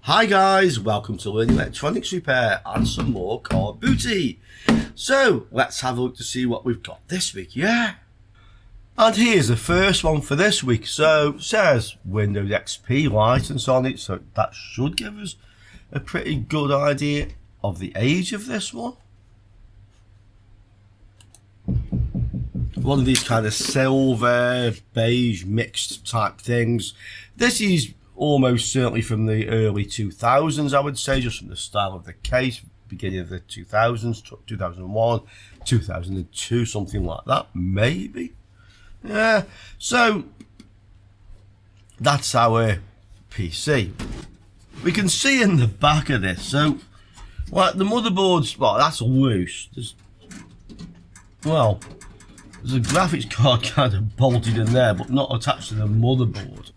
Hi guys, welcome to Learning Electronics Repair and some more car booty. So let's have a look to see what we've got this week, yeah? And here's the first one for this week. So it says Windows XP license on it, so that should give us a pretty good idea of the age of this one. One of these kind of silver, beige mixed type things. This is almost certainly from the early 2000s, I would say, just from the style of the case, beginning of the 2000s, 2001, 2002, something like that, maybe. Yeah, so that's our PC. We can see in the back of this, so like the motherboard's, well, that's loose. There's a graphics card kind of bolted in there, but not attached to the motherboard.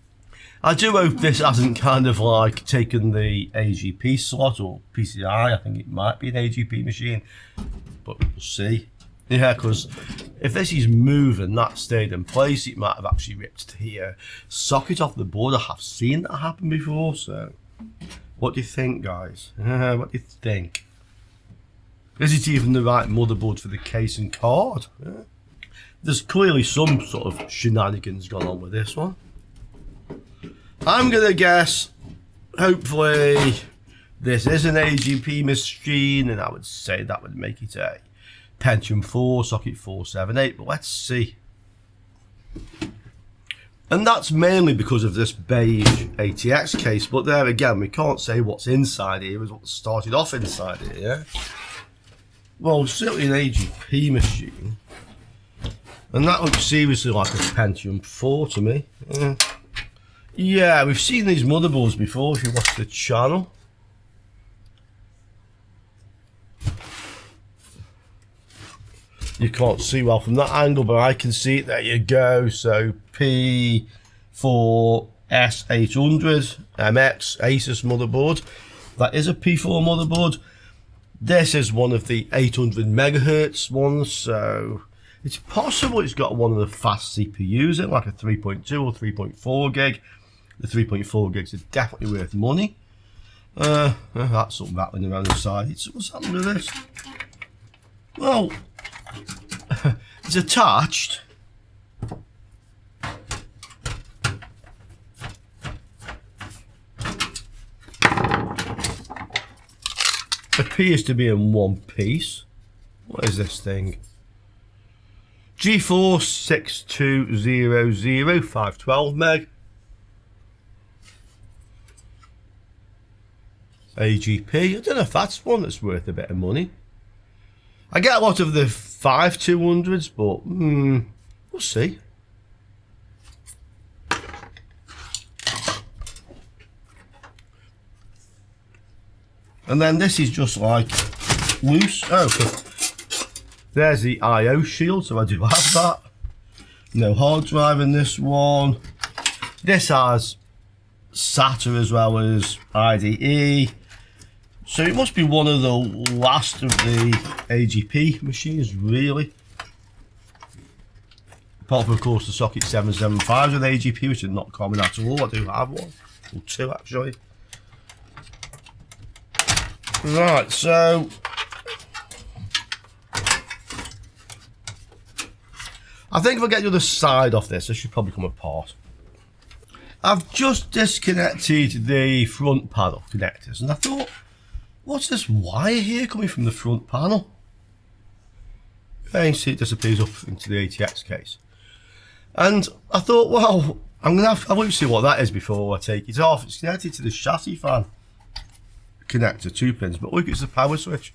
I do hope this hasn't kind of like taken the AGP slot or PCI. I think it might be an AGP machine, but we'll see. Yeah, because if this is moving, that stayed in place, it might have actually ripped the socket off the board. I have seen that happen before, so what do you think, guys? What do you think? Is it even the right motherboard for the case and card? Yeah. There's clearly some sort of shenanigans gone on with this one. I'm going to guess, hopefully, this is an AGP machine, and I would say that would make it a Pentium 4, socket 478, but let's see. And that's mainly because of this beige ATX case, but there again, we can't say what's inside here is what started off inside here, yeah? Well, certainly an AGP machine. And that looks seriously like a Pentium 4 to me, yeah. Yeah, we've seen these motherboards before if you watch the channel. You can't see well from that angle, but I can see it. There you go. So P4S800 MX Asus motherboard. That is a P4 motherboard. This is one of the 800 megahertz ones, so it's possible it's got one of the fast CPUs in, like a 3.2 or 3.4 gig. The 3.4 gigs are definitely worth money. That's something rattling around the side. What's happened to this? Well, it's attached. Appears to be in one piece. What is this thing? GeForce 6200 512 meg. AGP. I don't know if that's one that's worth a bit of money. I get a lot of the 5200s, but we'll see. And then this is just like loose. Oh, there's the IO shield, so I do have that. No hard drive in this one. This has SATA as well as IDE. So it must be one of the last of the AGP machines, really. Apart from, of course, the socket 775s with AGP, which are not common at all. I do have one, or two actually. Right, so I think if I get the other side off this should probably come apart. I've just disconnected the front panel connectors, and I thought, what's this wire here coming from the front panel? You can see it disappears up into the ATX case. And I thought, well, I'm going to have to see what that is before I take it off. It's connected to the chassis fan connector, 2 pins, but look, it's the power switch.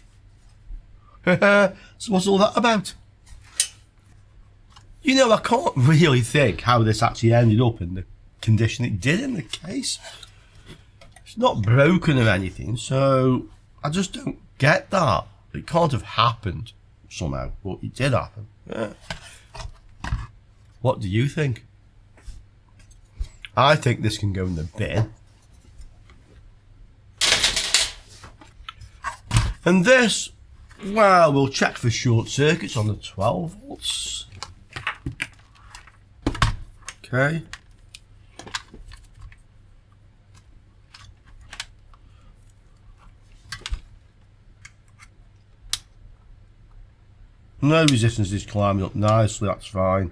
So what's all that about? You know, I can't really think how this actually ended up in the condition it did in the case. It's not broken or anything, so I just don't get that. It can't have happened somehow, but it did happen. Yeah. What do you think? I think this can go in the bin. And this, well, we'll check for short circuits on the 12 volts. Okay. No resistance is climbing up nicely, that's fine.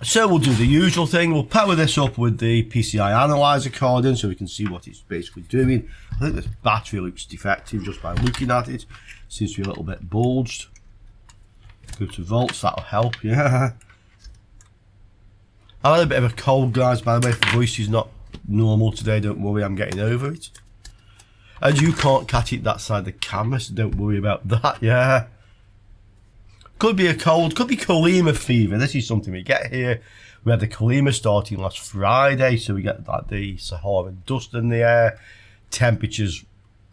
So we'll do the usual thing. We'll power this up with the PCI analyzer card in so we can see what it's basically doing. I think this battery looks defective just by looking at it. Seems to be a little bit bulged. Go to volts, that'll help, yeah. I had a bit of a cold, guys, by the way. If the voice is not normal today, don't worry, I'm getting over it. And you can't catch it that side of the camera, so don't worry about that, yeah. Could be a cold, could be cholera fever. This is something we get here. We had the cholera starting last Friday, so we get like the Saharan dust in the air. Temperatures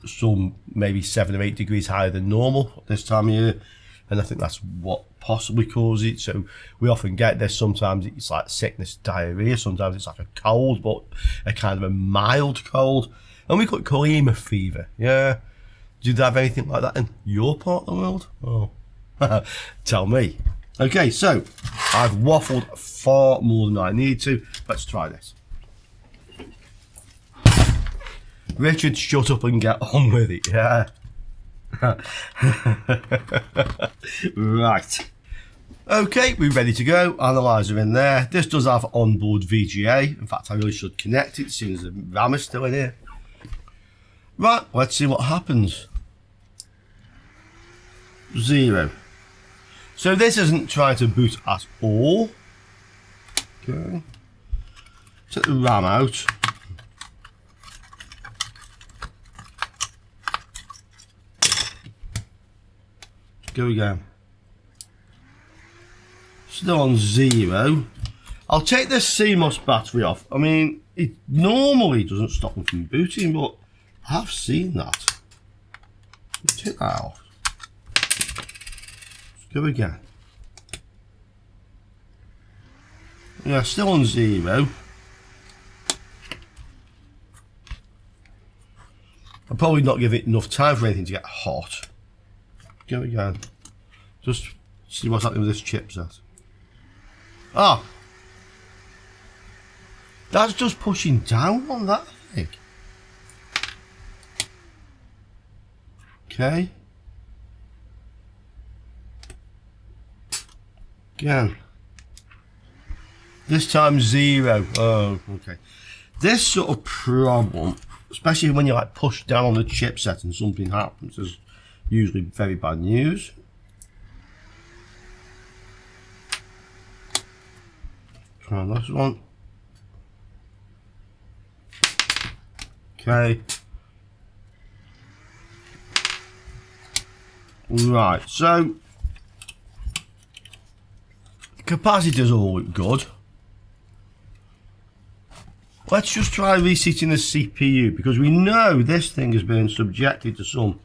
some maybe 7 or 8 degrees higher than normal this time of year. And I think that's what possibly causes it. So we often get this. Sometimes it's like sickness, diarrhea. Sometimes it's like a cold, but a kind of a mild cold. And we got cholera fever, yeah. Do you have anything like that in your part of the world? Oh. Tell me. Okay, so I've waffled far more than I need to. Let's try this. Richard, shut up and get on with it, yeah. Right. Okay, we're ready to go. Analyzer in there. This does have onboard VGA. In fact, I really should connect it as soon as the RAM is still in here. Right, let's see what happens. 0. So this isn't trying to boot at all. Okay. Take the RAM out. Go again. Still on 0. I'll take this CMOS battery off. I mean, it normally doesn't stop them from booting, but I have seen that. Take that off. Go again. Yeah, still on 0. I'll probably not give it enough time for anything to get hot. Go again. Just see what's happening with this chipset. Ah! That's just pushing down on that thing. Okay. Again. This time 0. Oh, okay. This sort of problem, especially when you like push down on the chipset and something happens, is usually very bad news. Try this one. Okay. Right, so capacitors all look good. Let's just try reseating the CPU, because we know this thing has been subjected to some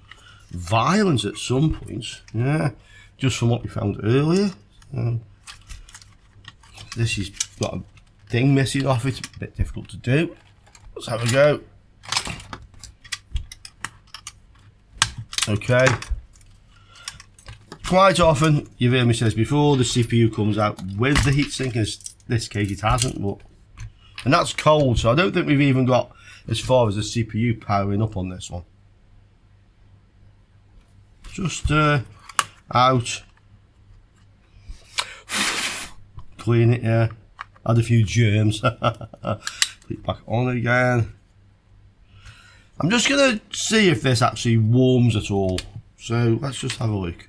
violence at some points. Yeah, just from what we found earlier. This has got a thing missing off it, a bit difficult to do. Let's have a go. Okay. Quite often, you've heard me say this before, the CPU comes out with the heatsink. In this case it hasn't, but and that's cold, so I don't think we've even got as far as the CPU powering up on this one. Just out. Clean it, yeah. Add a few germs. Put it back on again. I'm just going to see if this actually warms at all. So let's just have a look.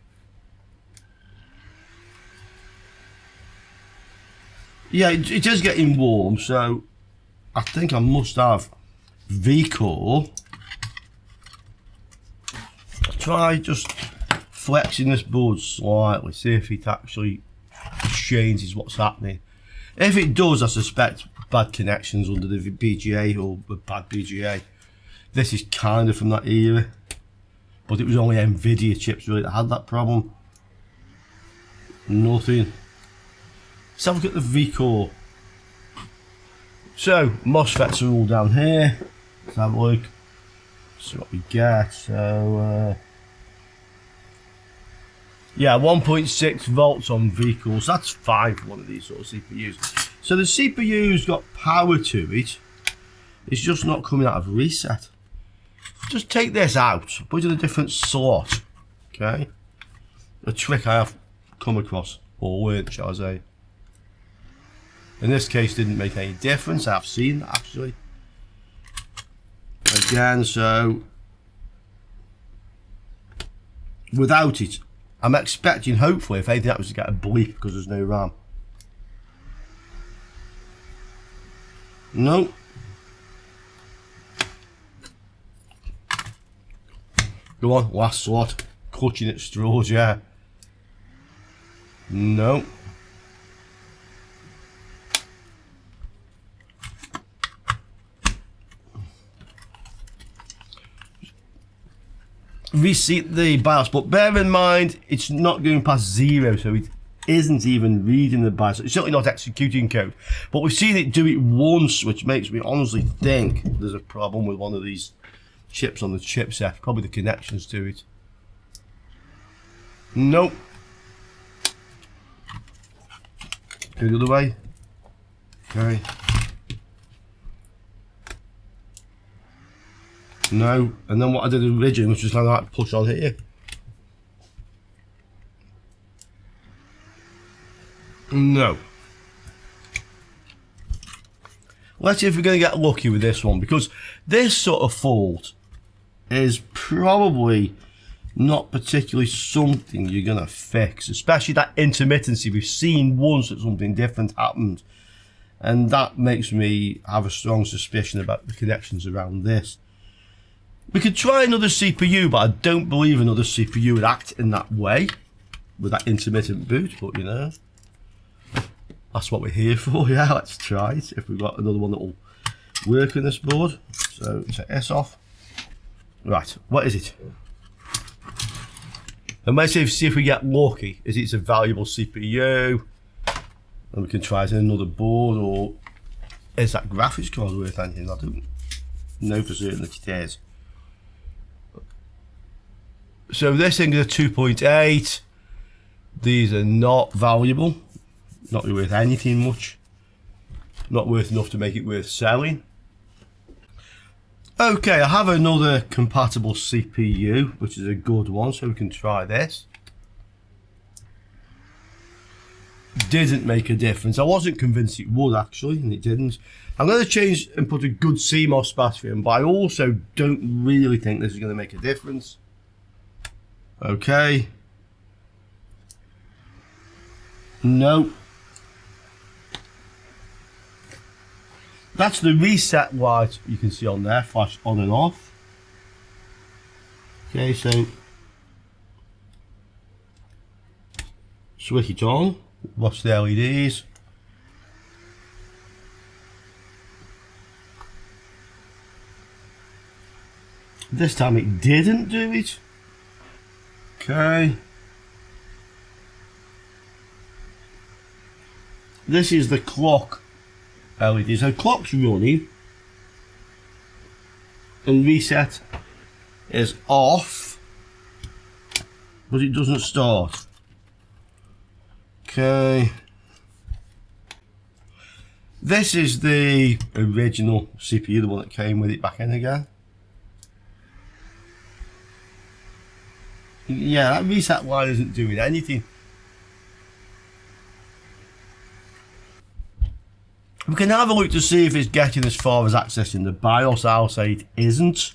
Yeah, it is getting warm, so I think I must have V-core. Try just flexing this board slightly, see if it actually changes what's happening. If it does, I suspect bad connections under the BGA or the bad BGA. This is kind of from that era, but it was only NVIDIA chips really that had that problem. Nothing. Let's have a look at the V-core. So, MOSFETs are all down here. Let's have a look. See what we get. So, yeah, 1.6 volts on V-core. So that's fine for one of these sort of CPUs. So the CPU's got power to it. It's just not coming out of reset. just take this out, put it in a different slot. Okay, a trick I have come across, or learnt, shall I say. In this case, didn't make any difference. I've seen that actually. Again, so without it, I'm expecting, hopefully, if anything happens, to get a bleep because there's no RAM. No. Go on, last slot. Clutching at straws, yeah. No. Reset the BIOS, but bear in mind it's not going past 0, so it isn't even reading the BIOS. It's certainly not executing code, but we've seen it do it once, which makes me honestly think there's a problem with one of these chips on the chipset, probably the connections to it. Nope. Go the other way. Okay. No, and then what I did originally was just like push on here. No. Let's see if we're going to get lucky with this one, because this sort of fault is probably not particularly something you're going to fix, especially that intermittency. We've seen once that something different happened, and that makes me have a strong suspicion about the connections around this. We could try another CPU, but I don't believe another CPU would act in that way with that intermittent boot, but you know, that's what we're here for. Yeah, let's try it if we've got another one that will work on this board. So take S off. Right, what is it? And let's see if we get lucky. Is it a valuable CPU? And we can try it in another board, or is that graphics card worth anything? I don't know for certain that it is. So this thing is a 2.8. These are not valuable, not worth anything much, not worth enough to make it worth selling. Okay, I have another compatible CPU, which is a good one, so we can try this. Didn't make a difference. I wasn't convinced it would actually, and it didn't. I'm going to change and put a good CMOS battery in, but I also don't really think this is going to make a difference. Okay. No. That's the reset light you can see on there, flash on and off. Okay, so switch it on, watch the LEDs. This time it didn't do it. Okay. This is the clock LED. So clock's running and reset is off, but it doesn't start. Okay. This is the original CPU, the one that came with it back in again. Yeah, that reset line isn't doing anything. We can have a look to see if it's getting as far as accessing the BIOS. I'll say it isn't.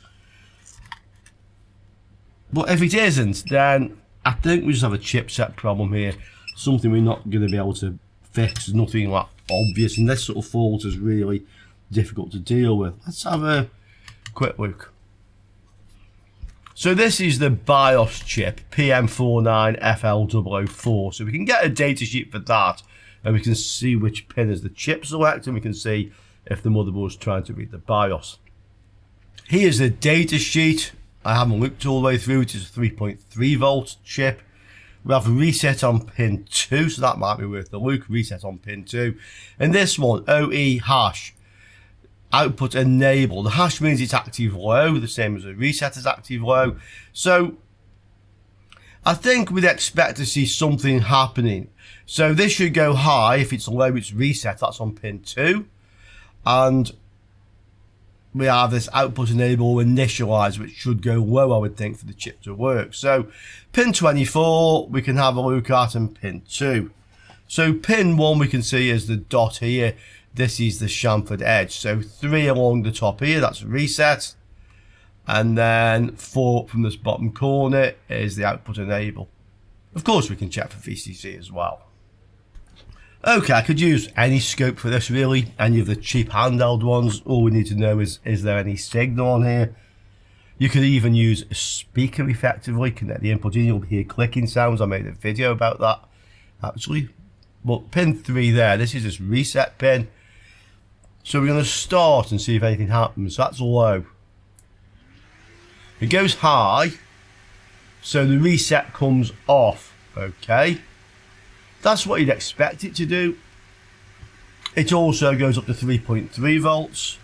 But if it isn't, then I think we just have a chipset problem here. Something we're not going to be able to fix. Nothing like obvious. And this sort of fault is really difficult to deal with. Let's have a quick look. So this is the BIOS chip, PM49FL004. So we can get a datasheet for that, and we can see which pin is the chip select, and we can see if the motherboard is trying to read the BIOS. Here's the datasheet. I haven't looked all the way through. It is a 3.3 volt chip. We have a reset on pin 2, so that might be worth the look. Reset on pin 2. And this one, OE hash. Output enable. The hash means it's active low, the same as a reset is active low. So I think we'd expect to see something happening. So this should go high. If it's low, it's reset. That's on pin 2. And we have this output enable initialize, which should go low, I would think, for the chip to work. So pin 24 we can have a look at, and pin 2. So pin 1 we can see is the dot here. This is the chamfered edge. So 3 along the top here, that's reset. And then 4 from this bottom corner is the output enable. Of course we can check for VCC as well. Okay, I could use any scope for this really, any of the cheap handheld ones. All we need to know is there any signal on here? You could even use a speaker effectively, connect the input in, you'll hear clicking sounds. I made a video about that actually. But pin 3 there, this is this reset pin. So we're going to start and see if anything happens. That's low. It goes high, so the reset comes off, okay? That's what you'd expect it to do. It also goes up to 3.3 volts,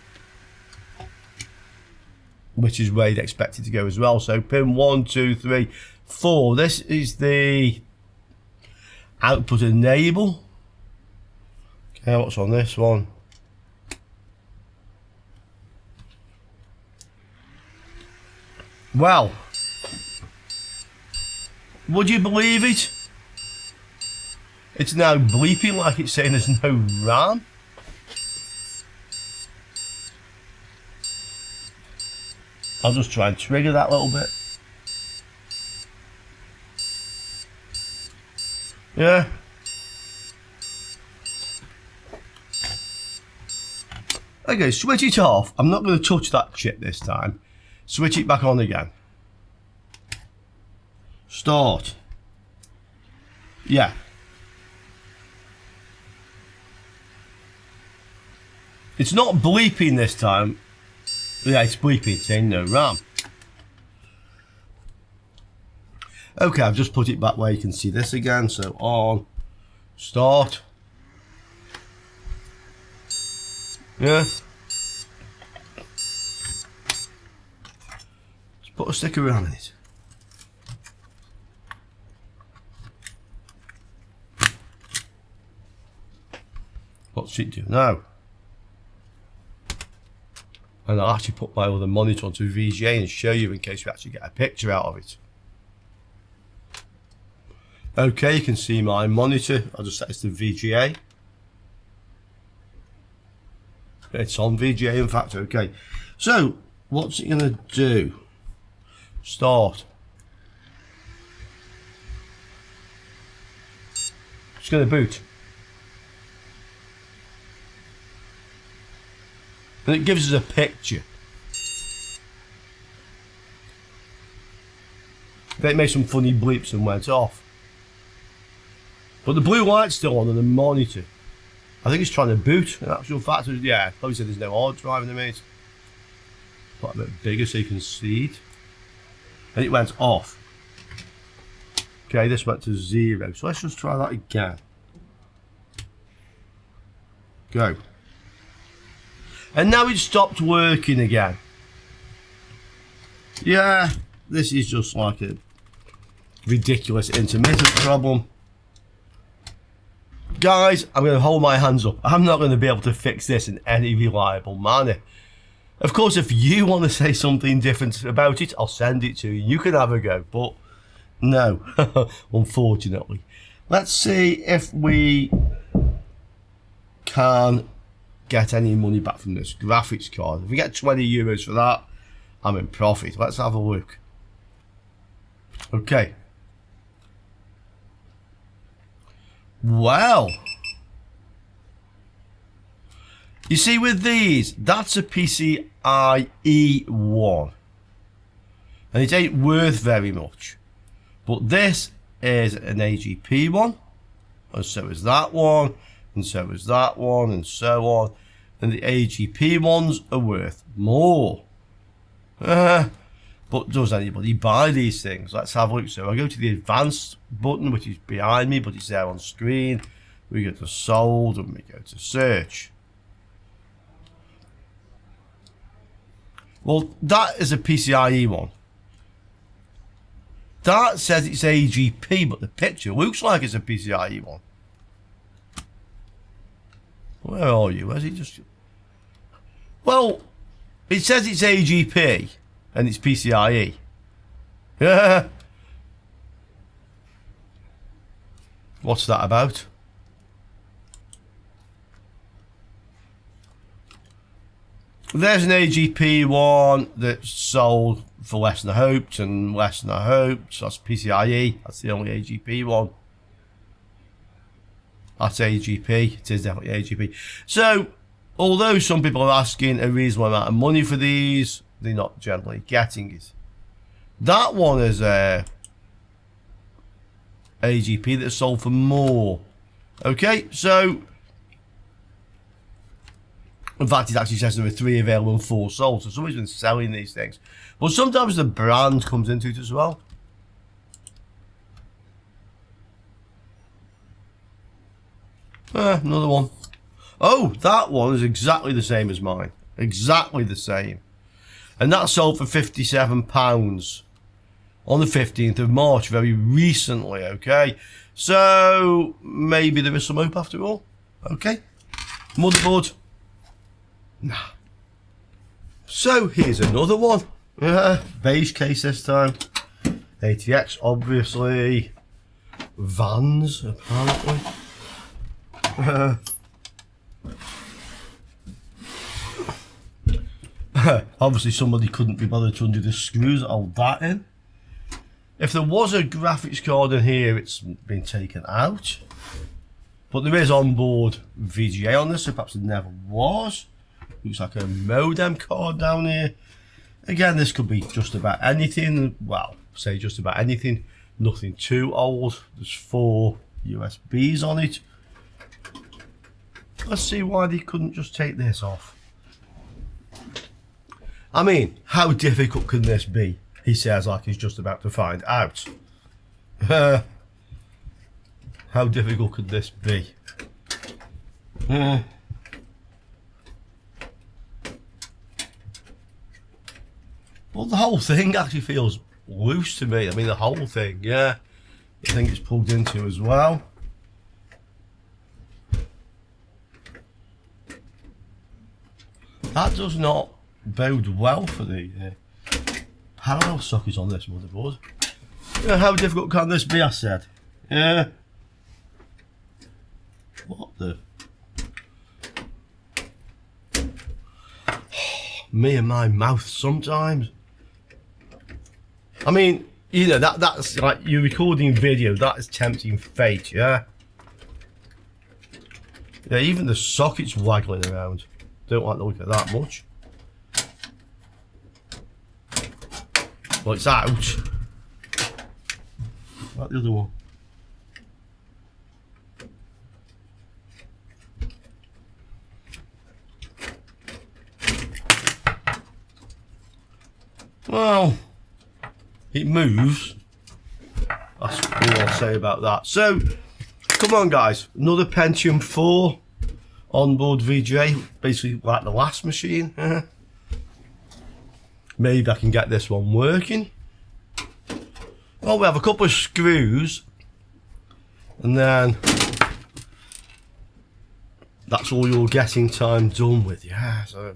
which is where you'd expect it to go as well. So pin 1, 2, 3, 4. This is the output enable. Okay, what's on this one? Well, would you believe it? It's now bleeping like it's saying there's no RAM. I'll just try and trigger that a little bit. Yeah. Okay, switch it off. I'm not going to touch that chip this time. Switch it back on again. Start. Yeah. It's not bleeping this time. Yeah, it's bleeping, saying no RAM. Okay, I've just put it back where you can see this again. So on. Start. Yeah. Put a sticker around in it. What's it do now? And I'll actually put my other monitor onto VGA and show you in case we actually get a picture out of it. Okay, you can see my monitor. I'll just set this to VGA. It's on VGA in fact, okay. So, what's it going to do? Start. It's going to boot. And it gives us a picture. It made some funny bleeps and went off. But the blue light's still on the monitor. I think it's trying to boot. In actual fact, yeah, probably said there's no hard drive in the mate. Quite a bit bigger so you can see it. And it went off. Okay, this went to 0. So let's just try that again. Go. And now it stopped working again. Yeah, this is just like a ridiculous intermittent problem. Guys, I'm going to hold my hands up. I'm not going to be able to fix this in any reliable manner. Of course, if you want to say something different about it, I'll send it to you. You can have a go, but no, unfortunately. Let's see if we can get any money back from this graphics card. If we get 20 euros for that, I'm in profit. Let's have a look. Okay. Well, you see with these, that's a PCIe one. And it ain't worth very much. But this is an AGP one. And so is that one. And so is that one. And so on. And the AGP ones are worth more. But does anybody buy these things? Let's have a look. So I go to the advanced button, which is behind me, but it's there on screen. We go to sold and we go to search. Well, that is a PCIe one. That says it's AGP, but the picture looks like it's a PCIe one. Where are you? Where's he just... Well, It says it's AGP and it's PCIe. Yeah. What's that about? There's an AGP one that's sold for less than I hoped and less than I hoped. So that's PCIe. That's the only AGP one. That's AGP. It is definitely AGP. So, although some people are asking a reasonable amount of money for these, they're not generally getting it. That one is a AGP that's sold for more. Okay, so in fact it actually says there are 3 available and 4 sold, so somebody's been selling these things. But sometimes the brand comes into it as well. Another one. Oh, that one is exactly the same as mine. Exactly the same. And that sold for £57 on the 15th of March, very recently, okay? So, maybe there is some hope after all. Okay. Motherboard. Nah. So, here's another one. Beige case this time. ATX, obviously. Vans, apparently. Obviously somebody couldn't be bothered to undo the screws that hold that in. If there was a graphics card in here, it's been taken out. But there is onboard VGA on this, so perhaps it never was. Looks like a modem card down here. Again, this could be just about anything. Well, say just about anything. Nothing too old. There's 4 USBs on it. Let's see why they couldn't just take this off. I mean, how difficult can this be? He says like he's just about to find out. How difficult could this be? Well, the whole thing actually feels loose to me. I mean, the whole thing, yeah. I think it's plugged into as well. That does not bode well for the parallel sockets on this motherboard. How difficult can this be, I said. What the? Me and my mouth sometimes. I mean, you know, that's like you're recording video, that is tempting fate, yeah? Yeah, even the socket's waggling around. Don't like the look at that much. Well, it's out. Like the other one. Well, it moves. That's all I'll say about that. So, come on guys, another Pentium 4 onboard VGA, basically like the last machine. Maybe I can get this one working. Well, we have a couple of screws, and then that's all your getting time done with. Yeah, so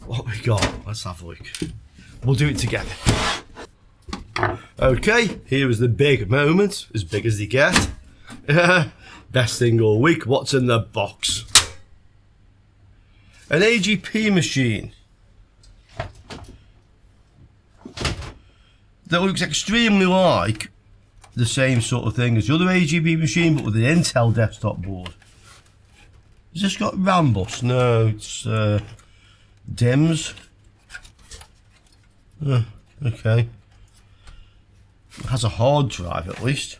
what we got? Let's have a look. We'll do it together. Okay, here is the big moment, as big as they get. Best thing all week. What's in the box? An AGP machine that looks extremely like the same sort of thing as the other AGP machine, but with an Intel desktop board. Has this got RAM bus? No, it's DIMMs. Okay. It has a hard drive at least,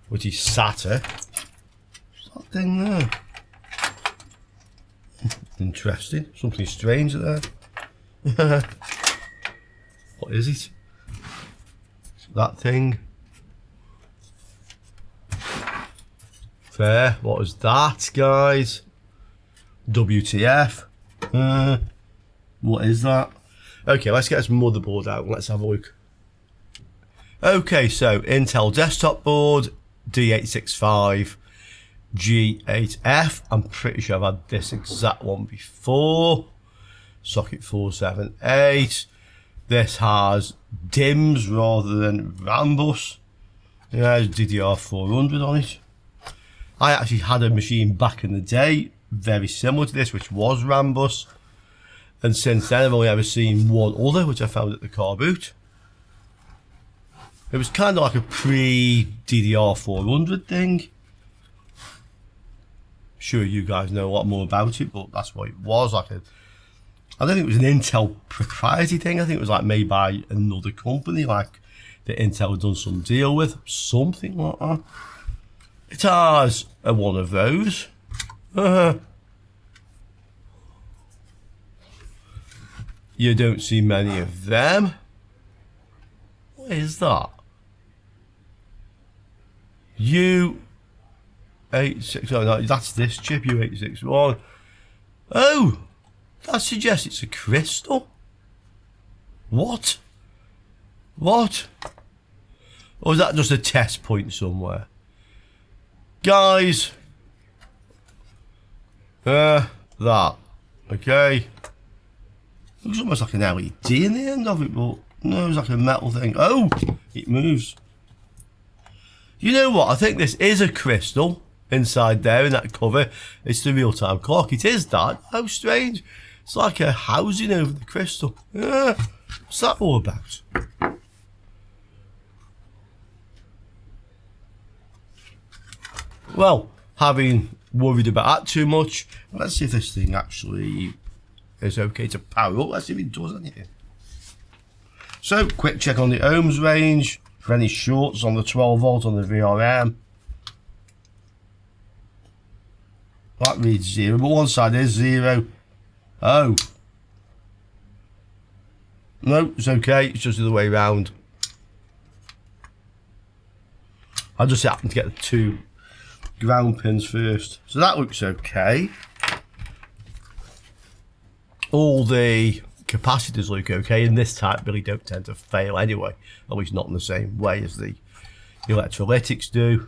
which is SATA. What's that thing there? Interesting. Something strange there. What is it? That thing. Fair. What is that, guys? WTF. What is that? Okay, let's get this motherboard out and let's have a look. Okay, so Intel desktop board, D865, G8F. I'm pretty sure I've had this exact one before. Socket 478. This has DIMMs rather than Rambus. Yeah, there's DDR400 on it. I actually had a machine back in the day very similar to this, which was Rambus, and since then I've only ever seen one other, which I found at the car boot. It was kind of like a pre-DDR400 thing. Sure, you guys know a lot more about it, but that's what it was. Like a, I don't think it was an Intel proprietary thing. I think it was like made by another company, like that Intel had done some deal with, something like that. It has a one of those. You don't see many of them. What is that? U8609, that's this chip, U861. Oh, that suggests it's a crystal. What? What? Or is that just a test point somewhere? Guys. That. Okay. Looks almost like an LED in the end of it, but no, it's like a metal thing. Oh, it moves. You know what? I think this is a crystal inside there in that cover. It's the real-time clock. It is that. How strange. It's like a housing over the crystal. What's that all about? Well, having worried about that too much, let's see if this thing actually is okay to power up. Let's see if it does anything. So, quick check on the ohms range for any shorts on the 12 volt on the VRM. That reads 0, but one side is 0. Oh. No, it's okay. It's just the other way around. I just happened to get the 2 ground pins first. So that looks okay. All the capacitors look okay, and this type really don't tend to fail anyway. At least not in the same way as the electrolytics do.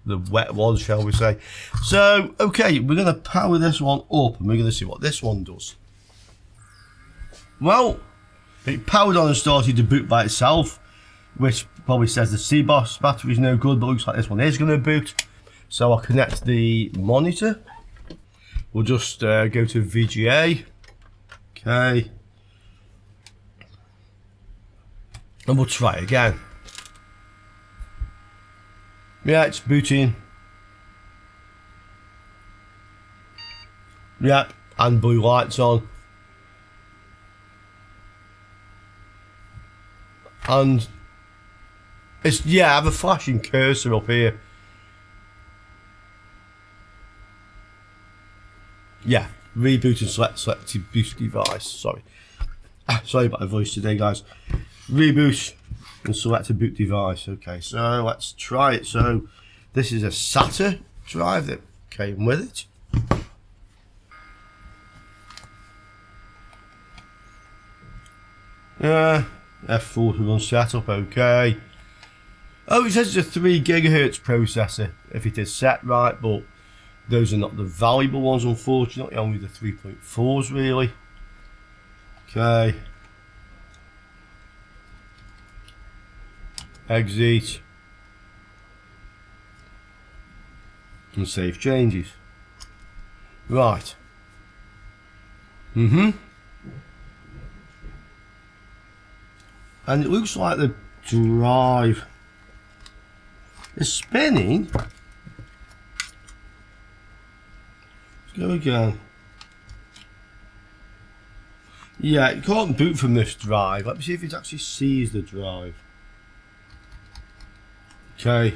The wet ones, shall we say. So, okay, we're going to power this one up, and we're going to see what this one does. Well, it powered on and started to boot by itself, which probably says the CBOS battery is no good, but looks like this one is going to boot. So I'll connect the monitor. We'll just go to VGA. Okay. And we'll try again. Yeah, it's booting. Yeah, and blue lights on. And it's, yeah, I have a flashing cursor up here. Yeah, reboot and selected boot device. Sorry. Sorry about my voice today, guys. Reboot and select a boot device. Okay, so let's try it. So this is a SATA drive that came with it. Yeah, F41 setup, okay. Oh, it says it's a 3 GHz processor if it is set right, but those are not the valuable ones, unfortunately, only the 3.4s really. Okay. Exit. And save changes. Right. And it looks like the drive is spinning. Let's go again. Yeah, it can't boot from this drive. Let me see if it actually sees the drive. Okay.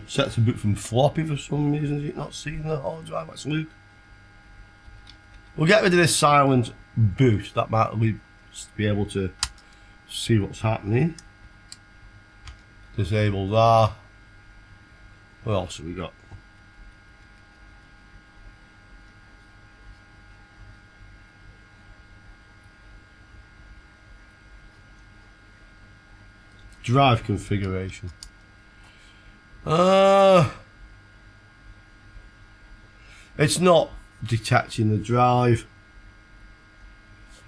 Set to boot from floppy for some reason. Is it not seeing the hard drive? Let's look. We'll get rid of this silent boot. That might be able to see what's happening. Disable that. What else have we got? Drive configuration. It's not detaching the drive.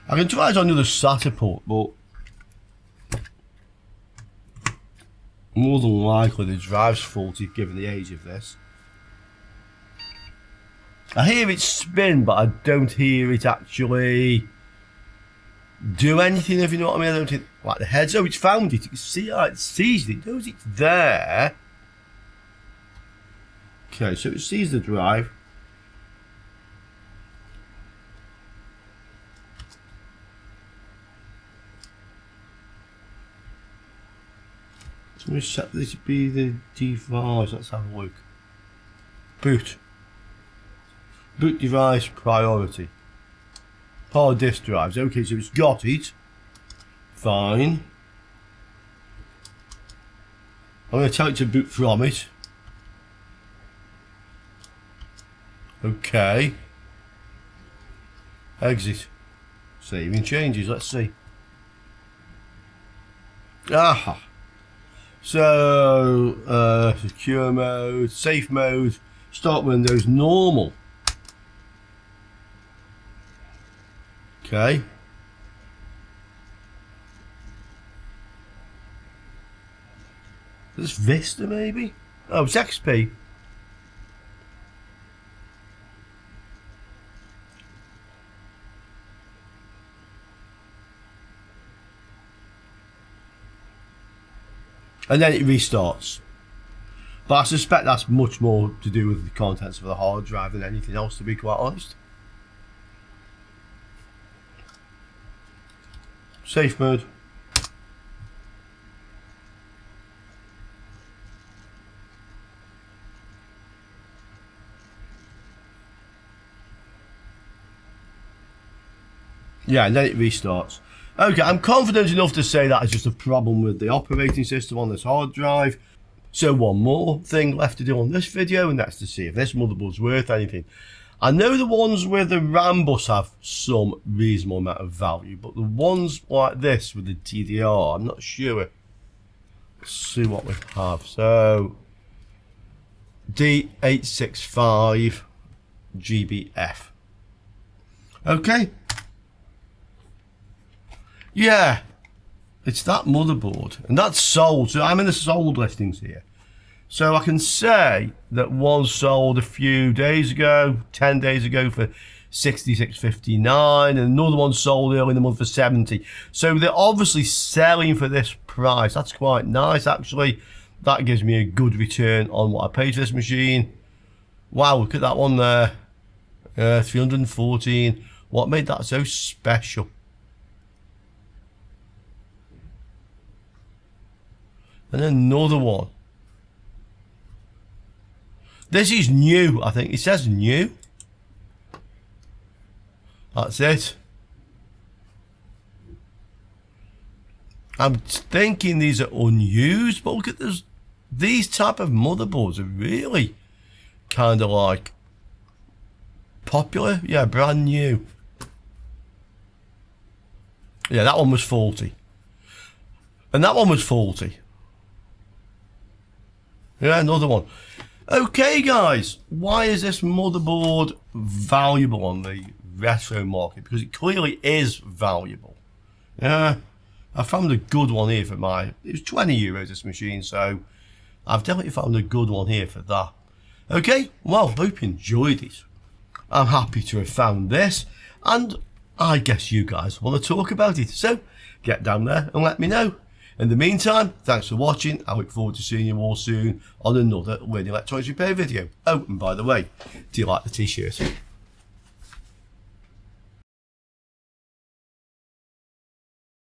I can try it on the other SATA port, but more than likely the drive's faulty given the age of this. I hear it spin, but I don't hear it actually do anything, if you know what I mean. I don't think, like the heads, oh, it's found it. You can see how it sees it. It knows it's there. Okay, so it sees the drive. So we set this to be the device. Let's have a look. Boot. Boot device priority. Hard disk drives. Okay, so it's got it. Fine. I'm going to tell it to boot from it. Okay. Exit. Saving changes. Let's see. Aha. So, secure mode, safe mode, start Windows, normal. Okay. Is this Vista maybe? Oh, it's XP. And then it restarts. But I suspect that's much more to do with the contents of the hard drive than anything else, to be quite honest. Safe mode. Yeah, and then it restarts. Okay, I'm confident enough to say that is just a problem with the operating system on this hard drive. So one more thing left to do on this video, and that's to see if this motherboard's worth anything. I know the ones with the RAM bus have some reasonable amount of value, but the ones like this with the DDR, I'm not sure. Let's see what we have. So, D865GBF. Okay. Yeah, it's that motherboard, and that's sold. So I'm in the sold listings here. So I can say that was sold a few days ago, 10 days ago for $66.59, and another one sold early in the month for $70. So they're obviously selling for this price. That's quite nice, actually. That gives me a good return on what I paid for this machine. Wow, look at that one there. 314. What made that so special? And another one. This is new, I think. It says new. That's it. I'm thinking these are unused, but look at this. These type of motherboards are really kind of like popular. Yeah, brand new. Yeah, that one was faulty. And that one was faulty. Yeah, another one. Okay, guys, why is this motherboard valuable on the retro market? Because it clearly is valuable. Yeah, I found a good one here for it was 20 euros this machine, so I've definitely found a good one here for that. Okay, well, hope you enjoyed it. I'm happy to have found this, and I guess you guys want to talk about it, so get down there and let me know. In the meantime, thanks for watching. I look forward to seeing you all soon on another Learning Electronics Repair video. Oh, and by the way, do you like the t-shirt?